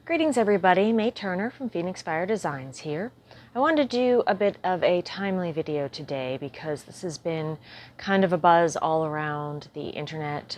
Greetings everybody, May Turner from Phoenix Fire Designs here. I wanted to do a bit of a timely video today because this has been kind of a buzz all around the internet.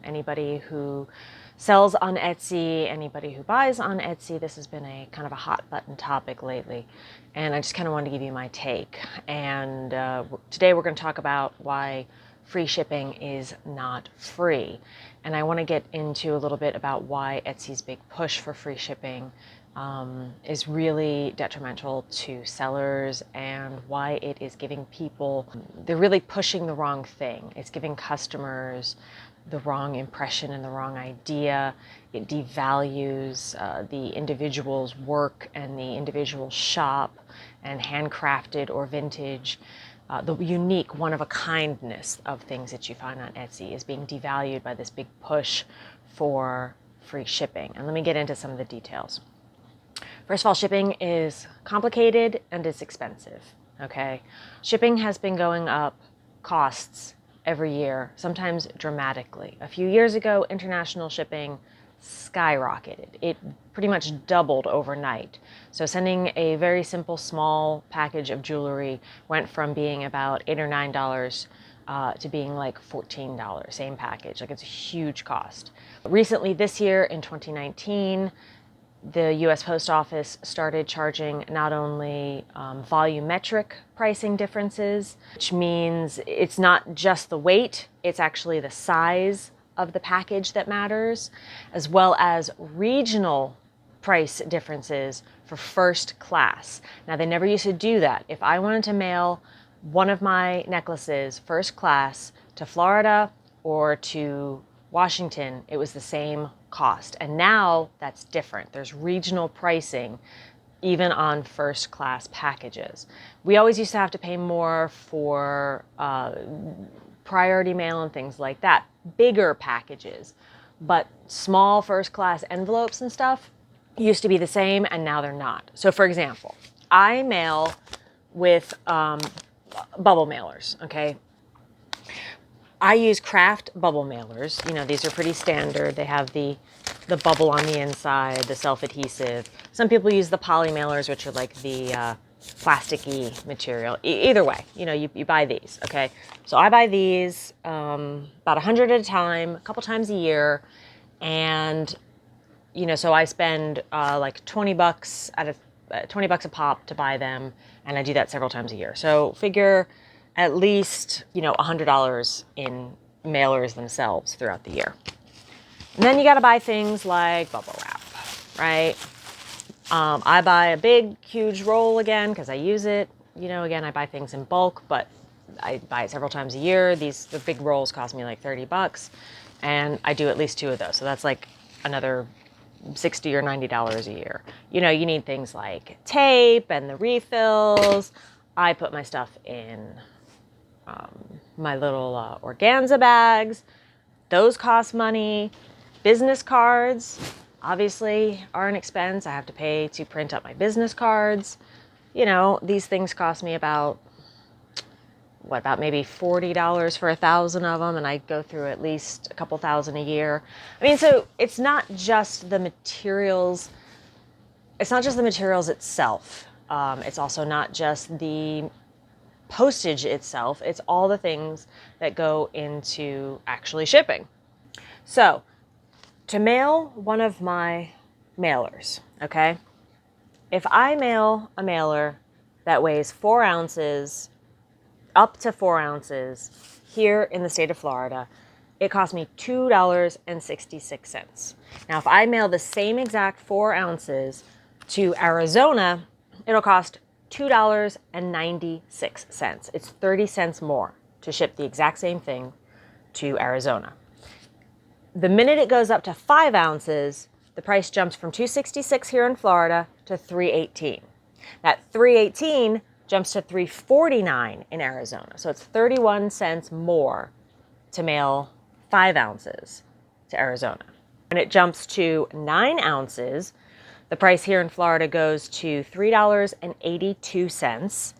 Anybody who sells on Etsy, anybody who buys on Etsy, this has been a kind of a hot button topic lately. And I just kind of wanted to give you my take. And today we're going to talk about why free shipping is not free. And I want to get into a little bit about why Etsy's big push for free shipping is really detrimental to sellers and why it is giving people, they're really pushing the wrong thing. It's giving customers the wrong impression and the wrong idea. It devalues the individual's work and the individual shop and handcrafted or vintage. The unique, one-of-a-kindness of things that you find on Etsy is being devalued by this big push for free shipping. And let me get into some of the details. First of all, shipping is complicated and it's expensive, okay? Shipping has been going up costs every year, sometimes dramatically. A few years ago, international shipping skyrocketed. It pretty much doubled overnight. So sending a very simple small package of jewelry went from being about $8 or $9 to being like $14, same package. Like, it's a huge cost. Recently this year in 2019, the US Post Office started charging not only volumetric pricing differences, which means it's not just the weight, it's actually the size of the package that matters, as well as regional price differences for first class. Now, they never used to do that. If I wanted to mail one of my necklaces first class to Florida or to Washington, it was the same cost. And now that's different. There's regional pricing even on first class packages. We always used to have to pay more for priority mail and things like that, bigger packages, but small first class envelopes and stuff used to be the same, and now they're not. So for example, I mail with bubble mailers, okay? I use craft bubble mailers. You know, these are pretty standard. They have the bubble on the inside, the self-adhesive. Some people use the poly mailers, which are like the plasticky material. Either way, you know, you buy these, okay? So I buy these about 100 at a time, a couple times a year. And, you know, so I spend like 20 bucks a pop to buy them. And I do that several times a year. So figure at least, you know, $100 in mailers themselves throughout the year. And then you got to buy things like bubble wrap, right? I buy a big, huge roll again because I use it. You know, again, I buy things in bulk, but I buy it several times a year. The big rolls cost me like 30 bucks, and I do at least 2 of those. So that's like another $60 or $90 a year. You know, you need things like tape and the refills. I put my stuff in my little organza bags. Those cost money. Business cards obviously are an expense. I have to pay to print up my business cards. You know, these things cost me about maybe $40 for 1,000 of them, and I go through at least a couple thousand a year. I mean, so it's not just the materials. It's not just the materials itself. It's also not just the postage itself. It's all the things that go into actually shipping. So, to mail one of my mailers, okay? If I mail a mailer that weighs 4 ounces, up to 4 ounces, here in the state of Florida, it costs me $2.66. Now, if I mail the same exact 4 ounces to Arizona, it'll cost $2.96. It's 30 cents more to ship the exact same thing to Arizona. The minute it goes up to 5 ounces, the price jumps from $2.66 here in Florida to $3.18. That $3.18 jumps to $3.49 in Arizona. So it's 31 cents more to mail 5 ounces to Arizona. When it jumps to 9 ounces, the price here in Florida goes to $3.82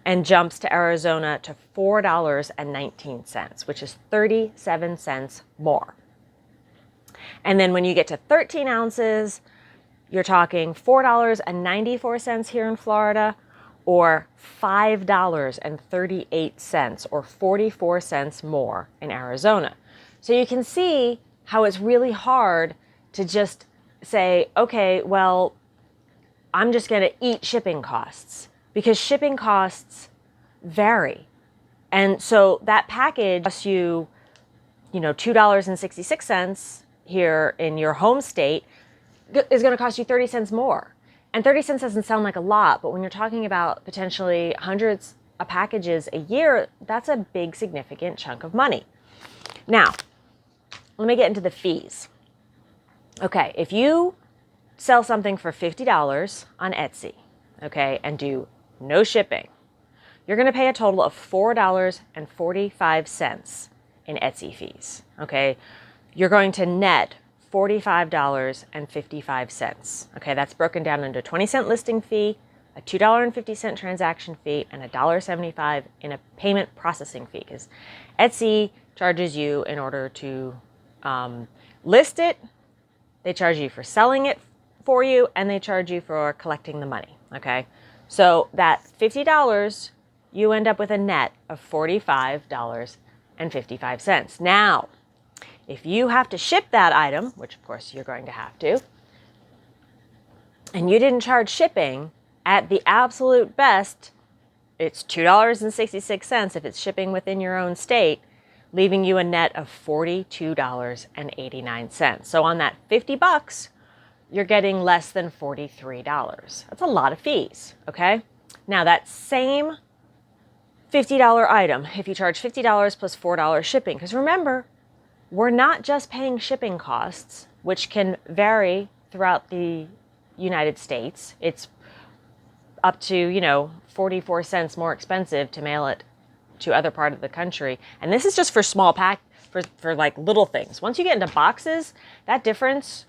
and jumps to Arizona to $4.19, which is 37 cents more. And then when you get to 13 ounces, you're talking $4.94 here in Florida, or $5.38, or 44 cents more in Arizona. So you can see how it's really hard to just say, okay, well, I'm just going to eat shipping costs, because shipping costs vary. And so that package costs you, $2.66 here in your home state is going to cost you 30 cents more. And 30 cents doesn't sound like a lot, but when you're talking about potentially hundreds of packages a year, that's a big, significant chunk of money. Now, let me get into the fees. Okay, if you sell something for $50 on Etsy, okay, and do no shipping, you're going to pay a total of $4.45 in Etsy fees, okay? You're going to net $45.55. Okay, that's broken down into a 20-cent listing fee, a $2.50 transaction fee, and a $1.75 in a payment processing fee, because Etsy charges you in order to list it, they charge you for selling it for you, and they charge you for collecting the money, okay? So that $50, you end up with a net of $45.55. Now, if you have to ship that item, which of course you're going to have to, and you didn't charge shipping, at the absolute best, it's $2.66 if it's shipping within your own state, leaving you a net of $42.89. So on that $50, you're getting less than $43. That's a lot of fees, okay? Now that same $50 item, if you charge $50 plus $4 shipping, because remember, we're not just paying shipping costs, which can vary throughout the United States. It's up to, 44 cents more expensive to mail it to other part of the country. And this is just for small for like little things. Once you get into boxes, that difference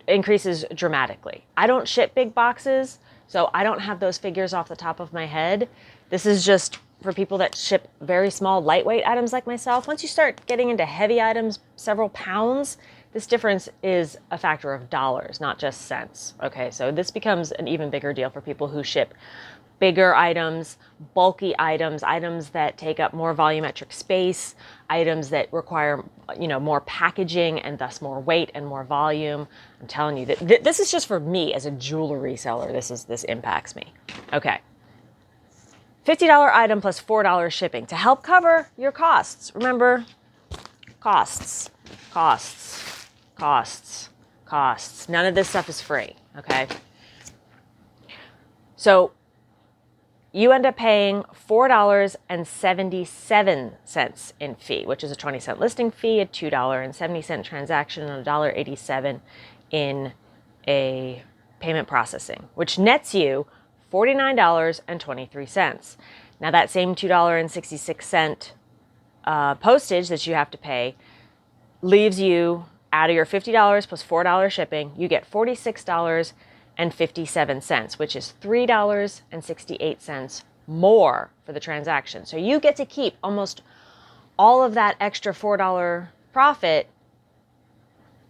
increases dramatically. I don't ship big boxes, so I don't have those figures off the top of my head. This is just for people that ship very small, lightweight items like myself. Once you start getting into heavy items, several pounds, this difference is a factor of dollars, not just cents. Okay, so this becomes an even bigger deal for people who ship bigger items, bulky items, items that take up more volumetric space, items that require, more packaging and thus more weight and more volume. I'm telling you that this is just for me as a jewelry seller. This impacts me. Okay. $50 item plus $4 shipping to help cover your costs. Remember, costs. None of this stuff is free, okay? So you end up paying $4.77 in fee, which is a 20-cent listing fee, a $2.70 transaction, and a $1.87 in a payment processing, which nets you $49.23. Now that same $2.66 postage that you have to pay leaves you, out of your $50 plus $4 shipping, you get $46.57, which is $3.68 more for the transaction. So you get to keep almost all of that extra $4 profit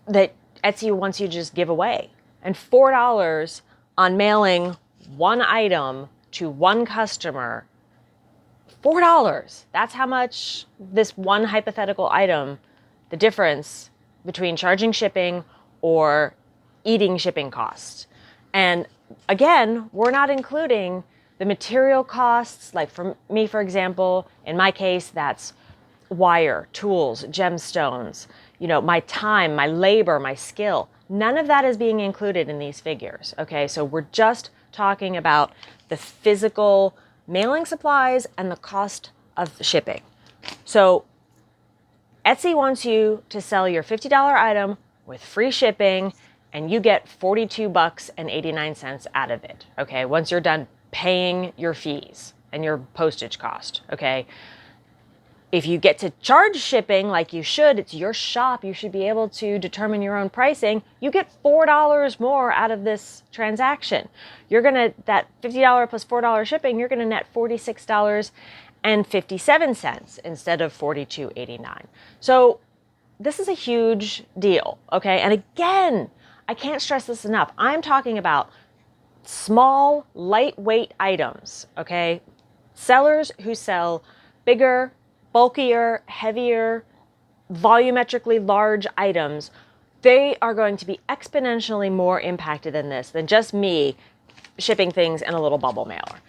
that Etsy wants you to just give away. And $4 on mailing one item to one customer, $4. That's how much this one hypothetical item, the difference between charging shipping or eating shipping costs. And again, we're not including the material costs. Like for me, for example, in my case, that's wire, tools, gemstones, my time, my labor, my skill. None of that is being included in these figures. Okay, so we're just talking about the physical mailing supplies and the cost of shipping. So Etsy wants you to sell your $50 item with free shipping, and you get $42.89 out of it. Okay, once you're done paying your fees and your postage cost. Okay, if you get to charge shipping like you should, it's your shop, you should be able to determine your own pricing. You get $4 more out of this transaction. That $50 plus $4 shipping, you're gonna net $46.57 instead of $42.89. So this is a huge deal, okay? And again, I can't stress this enough. I'm talking about small, lightweight items, okay? Sellers who sell bigger, bulkier, heavier, volumetrically large items, they are going to be exponentially more impacted than this, than just me shipping things in a little bubble mailer.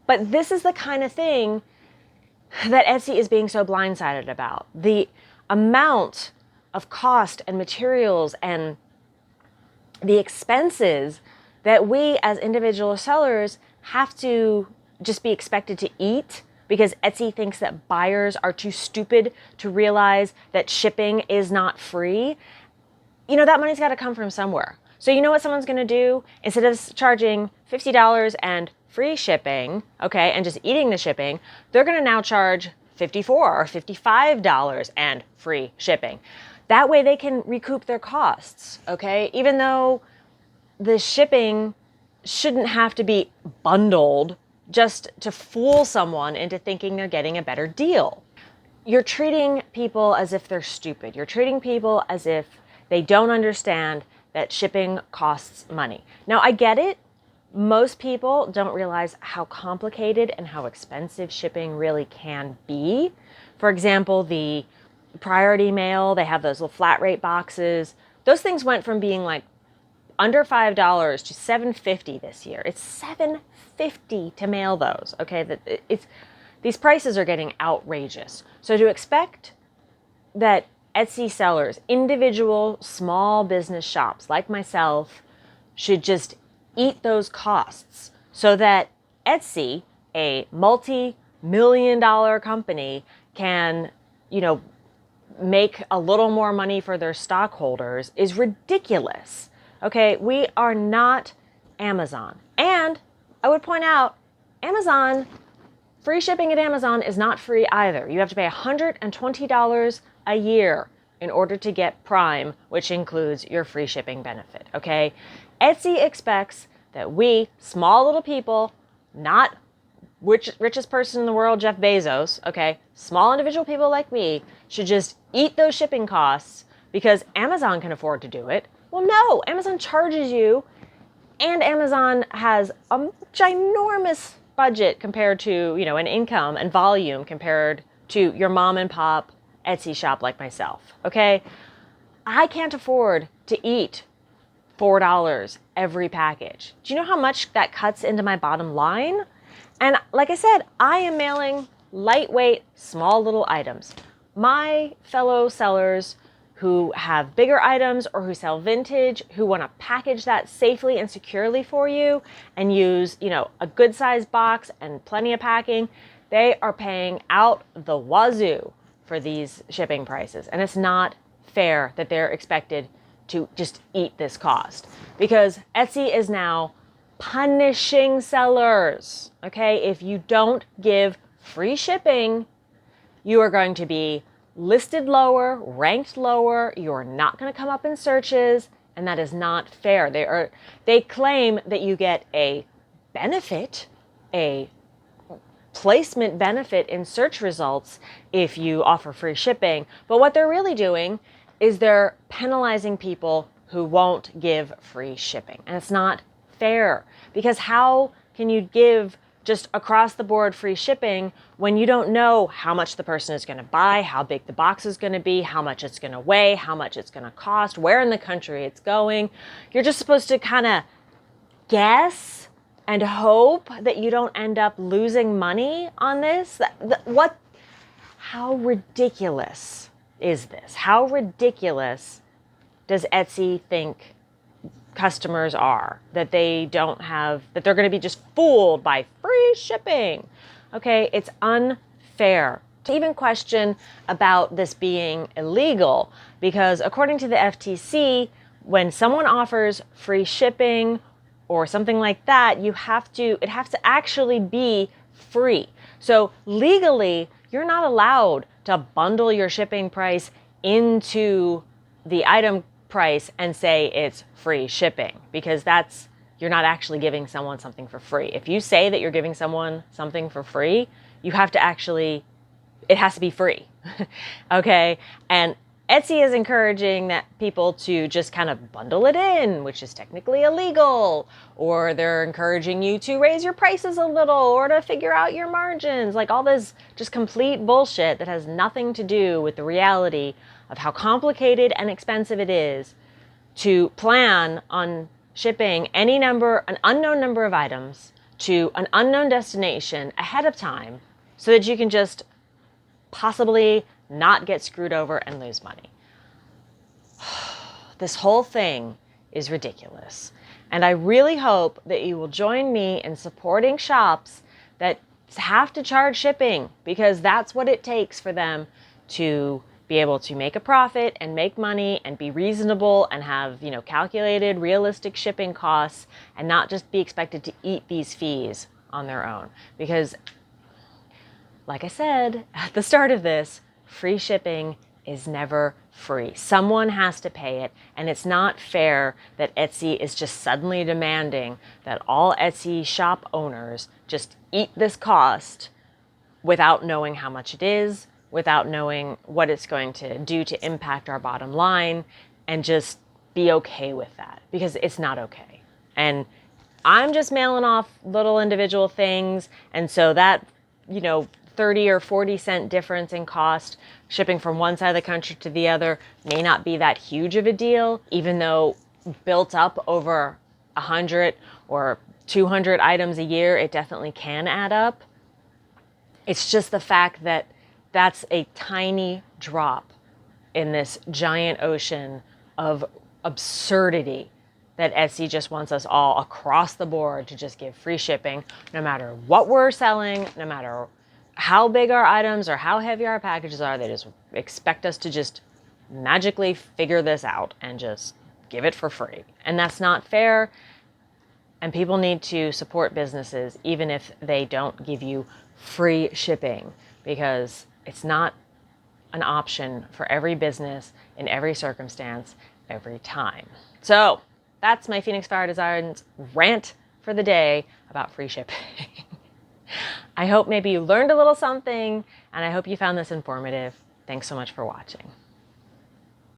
But this is the kind of thing that Etsy is being so blindsided about. The amount of cost and materials and the expenses that we as individual sellers have to just be expected to eat because Etsy thinks that buyers are too stupid to realize that shipping is not free. You know, that money's got to come from somewhere. So you know what someone's going to do? Instead of charging $50 and free shipping, okay, and just eating the shipping, they're going to now charge $54 or $55 and free shipping. That way they can recoup their costs, okay? Even though the shipping shouldn't have to be bundled just to fool someone into thinking they're getting a better deal. You're treating people as if they're stupid. You're treating people as if they don't understand that shipping costs money. Now, I get it. Most people don't realize how complicated and how expensive shipping really can be. For example, the priority mail, they have those little flat rate boxes. Those things went from being like under $5 to $7.50 this year. It's $7.50 to mail those. Okay, these prices are getting outrageous. So to expect that Etsy sellers, individual small business shops like myself, should just eat those costs so that Etsy, a multi-million-dollar company, can, make a little more money for their stockholders is ridiculous. Okay, we are not Amazon. And I would point out, Amazon, free shipping at Amazon is not free either. You have to pay $120 a year in order to get Prime, which includes your free shipping benefit, okay? Etsy expects that we, small little people, not richest person in the world, Jeff Bezos, okay, small individual people like me, should just eat those shipping costs because Amazon can afford to do it. Well, no, Amazon charges you, and Amazon has a ginormous budget compared to, an income and volume compared to your mom and pop Etsy shop like myself, okay? I can't afford to eat $4 every package. Do you know how much that cuts into my bottom line? And like I said, I am mailing lightweight, small little items. My fellow sellers who have bigger items or who sell vintage, who want to package that safely and securely for you and use, a good sized box and plenty of packing, they are paying out the wazoo for these shipping prices. And it's not fair that they're expected to just eat this cost because Etsy is now punishing sellers. Okay, if you don't give free shipping, you are going to be listed lower, ranked lower, you're not going to come up in searches, and that is not fair. They claim that you get a benefit, a placement benefit in search results if you offer free shipping, but what they're really doing is they're penalizing people who won't give free shipping. And it's not fair because how can you give just across the board free shipping when you don't know how much the person is going to buy, how big the box is going to be, how much it's going to weigh, how much it's going to cost, where in the country it's going. You're just supposed to kind of guess and hope that you don't end up losing money on this. How ridiculous is this? How ridiculous does Etsy think customers are, that they're going to be just fooled by free shipping? Okay, it's unfair to even question about this being illegal because according to the FTC, when someone offers free shipping or something like that, it has to actually be free. So legally, you're not allowed to bundle your shipping price into the item price and say it's free shipping because you're not actually giving someone something for free. If you say that you're giving someone something for free, it has to be free. Okay? And Etsy is encouraging that people to just kind of bundle it in, which is technically illegal, or they're encouraging you to raise your prices a little or to figure out your margins, like all this just complete bullshit that has nothing to do with the reality of how complicated and expensive it is to plan on shipping an unknown number of items to an unknown destination ahead of time so that you can just possibly not get screwed over and lose money. This whole thing is ridiculous. And I really hope that you will join me in supporting shops that have to charge shipping, because that's what it takes for them to be able to make a profit and make money and be reasonable and have, calculated, realistic shipping costs and not just be expected to eat these fees on their own. Because, like I said at the start of this, free shipping is never free. Someone has to pay it, and it's not fair that Etsy is just suddenly demanding that all Etsy shop owners just eat this cost without knowing how much it is, without knowing what it's going to do to impact our bottom line, and just be okay with that, because it's not okay. And I'm just mailing off little individual things, and so that, 30 or 40 cent difference in cost shipping from one side of the country to the other may not be that huge of a deal, even though built up over 100 or 200 items a year, it definitely can add up. It's just the fact that that's a tiny drop in this giant ocean of absurdity that Etsy just wants us all across the board to just give free shipping, no matter what we're selling, no matter how big our items or how heavy our packages are. They just expect us to just magically figure this out and just give it for free. And that's not fair. And people need to support businesses even if they don't give you free shipping, because it's not an option for every business in every circumstance every time. So that's my Phoenix Fire Designs rant for the day about free shipping. I hope maybe you learned a little something, and I hope you found this informative. Thanks so much for watching.